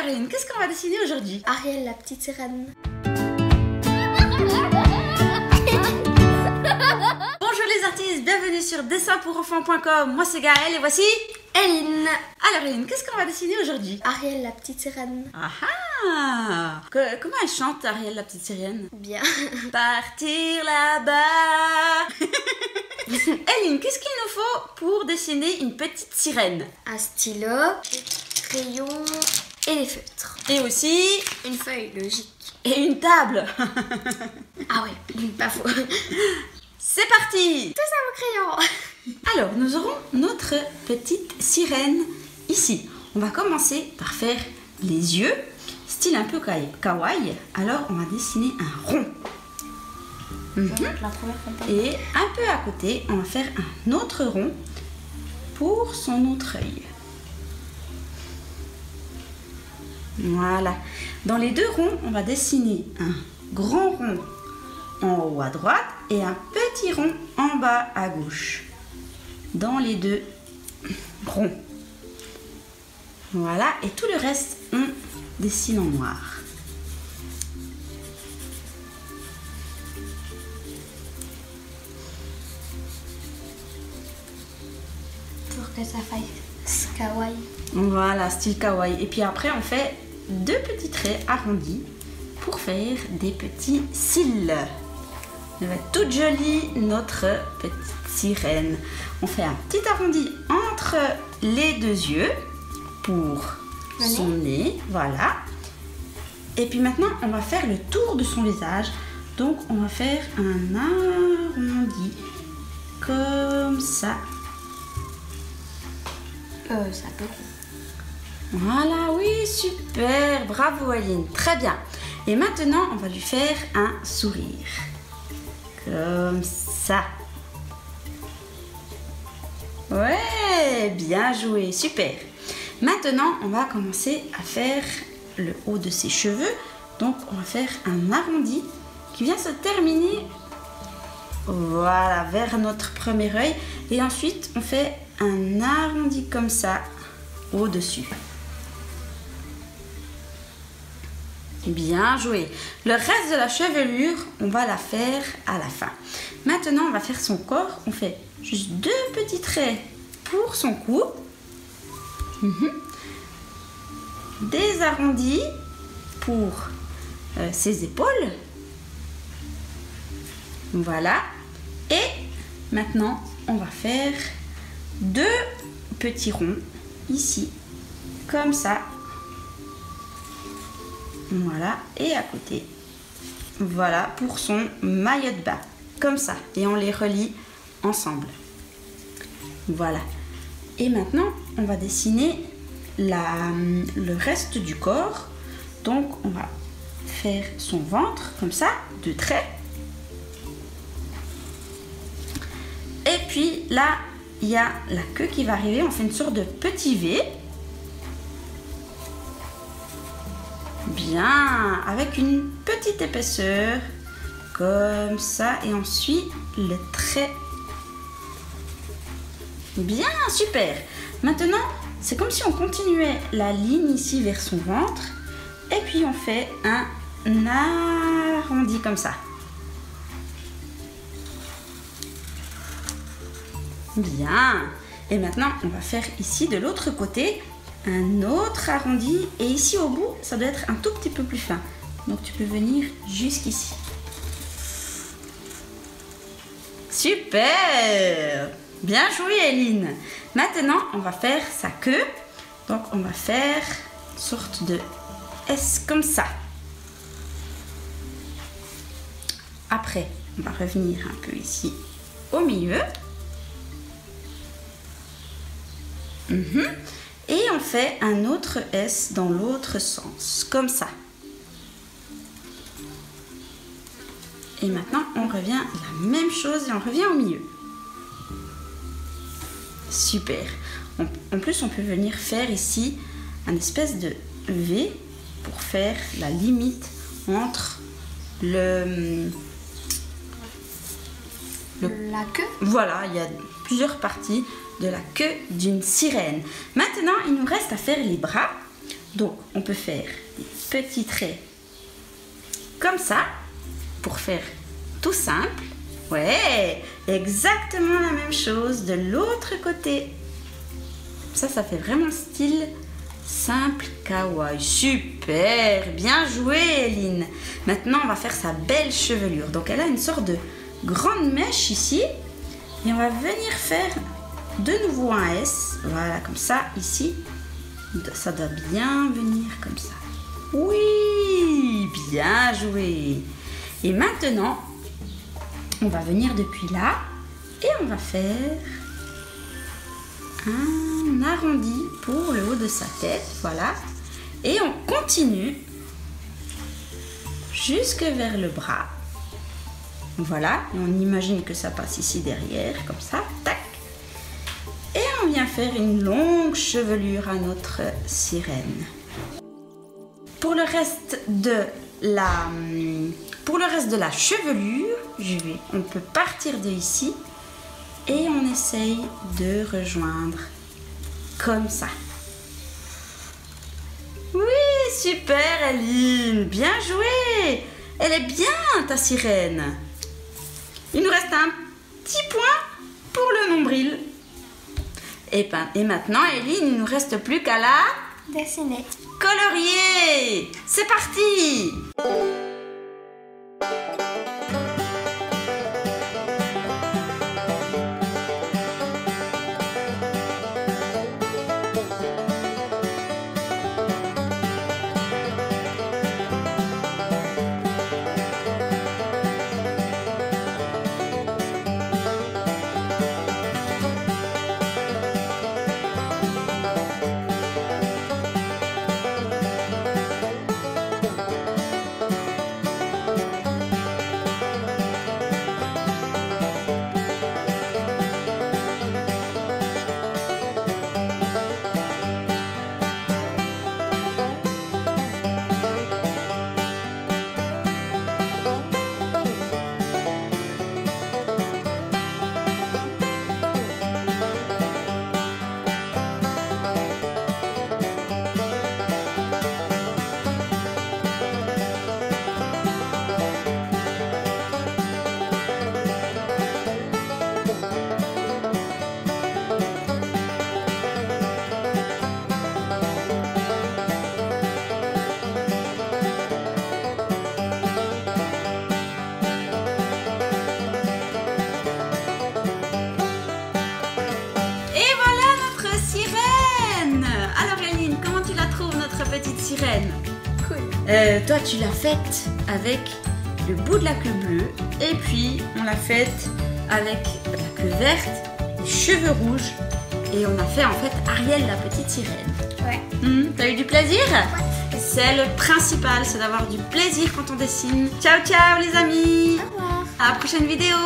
Alors Eline, qu'est-ce qu'on va dessiner aujourd'hui? Ariel, la petite sirène. Bonjour les artistes, bienvenue sur dessinpourenfants.com. Moi c'est Gaëlle et voici Eline. Alors Eline, qu'est-ce qu'on va dessiner aujourd'hui? Ariel, la petite sirène. Ah ah! Comment elle chante Ariel, la petite sirène? Bien. Partir là-bas. Eline, qu'est-ce qu'il nous faut pour dessiner une petite sirène? Un stylo, des crayons et des feutres. Et aussi Une feuille, logique. et une table. Ah ouais, pas faux. C'est parti! Tout ça au crayon. Alors, nous aurons notre petite sirène ici. On va commencer par faire les yeux, style un peu kawaii. Alors, on va dessiner un rond. Et un peu à côté, on va faire un autre rond pour son autre œil. Voilà. Dans les deux ronds, on va dessiner un grand rond en haut à droite et un petit rond en bas à gauche. Dans les deux ronds. Voilà. Et tout le reste, on dessine en noir. Pour que ça fasse kawaii. Voilà, style kawaii. Et puis après, on fait deux petits traits arrondis pour faire des petits cils. Elle va être toute jolie, notre petite sirène. On fait un petit arrondi entre les deux yeux pour son nez. Voilà. Et puis maintenant, on va faire le tour de son visage. Donc, on va faire un arrondi comme ça. Ça peut. Voilà, oui, super, bravo Aline, très bien. Et maintenant, on va lui faire un sourire. Comme ça. Ouais, bien joué, super. Maintenant, on va commencer à faire le haut de ses cheveux. Donc, on va faire un arrondi qui vient se terminer, voilà, vers notre premier œil. Et ensuite, on fait un arrondi comme ça au-dessus. Bien joué. Le reste de la chevelure, on va la faire à la fin. Maintenant, on va faire son corps. On fait juste deux petits traits pour son cou. Des arrondis pour ses épaules. Voilà. Et maintenant, on va faire deux petits ronds ici, comme ça. Voilà, et à côté. Voilà pour son maillot de bain, comme ça. Et on les relie ensemble. Voilà. Et maintenant, on va dessiner le reste du corps. Donc, on va faire son ventre, comme ça, deux traits. Et puis là, il y a la queue qui va arriver. On fait une sorte de petit V. Bien, avec une petite épaisseur, comme ça, et on suit le trait. Bien, super. Maintenant, c'est comme si on continuait la ligne ici vers son ventre, et puis on fait un arrondi comme ça. Bien. Et maintenant, on va faire ici de l'autre côté un autre arrondi, et ici au bout ça doit être un tout petit peu plus fin, donc tu peux venir jusqu'ici. Super, bien joué Eline. Maintenant on va faire sa queue, donc on va faire une sorte de S comme ça. Après on va revenir un peu ici au milieu. Et on fait un autre S dans l'autre sens, comme ça. Et maintenant, on revient la même chose et on revient au milieu. Super. En plus, on peut venir faire ici un espèce de V pour faire la limite entre la queue. Voilà, il y a plusieurs parties de la queue d'une sirène. Maintenant, il nous reste à faire les bras. Donc, on peut faire des petits traits comme ça pour faire tout simple. Ouais, exactement la même chose de l'autre côté. Ça fait vraiment style simple kawaii. Super, bien joué Eline. Maintenant, on va faire sa belle chevelure. Donc, elle a une sorte de grande mèche ici. Et on va venir faire de nouveau un S. Voilà, comme ça, ici. Ça doit bien venir comme ça. Oui, bien joué. Et maintenant, on va venir depuis là. Et on va faire un arrondi pour le haut de sa tête. Voilà. Et on continue jusque vers le bras. Voilà. Et on imagine que ça passe ici derrière, comme ça. Tac. Et on vient faire une longue chevelure à notre sirène. Pour le reste de la chevelure, on peut partir de ici et on essaye de rejoindre comme ça. Oui, super Eline, bien joué. Elle est bien ta sirène. Il nous reste un petit point pour le nombril. Et maintenant, Eline, il ne nous reste plus qu'à la dessiner. Colorier. C'est parti. Petite sirène. Cool. Toi, tu l'as faite avec le bout de la queue bleue et puis on l'a faite avec la queue verte, les cheveux rouges et on a fait en fait Ariel la petite sirène. Ouais. T'as eu du plaisir? Ouais. C'est le principal, c'est d'avoir du plaisir quand on dessine. Ciao ciao les amis. Au revoir. À la prochaine vidéo.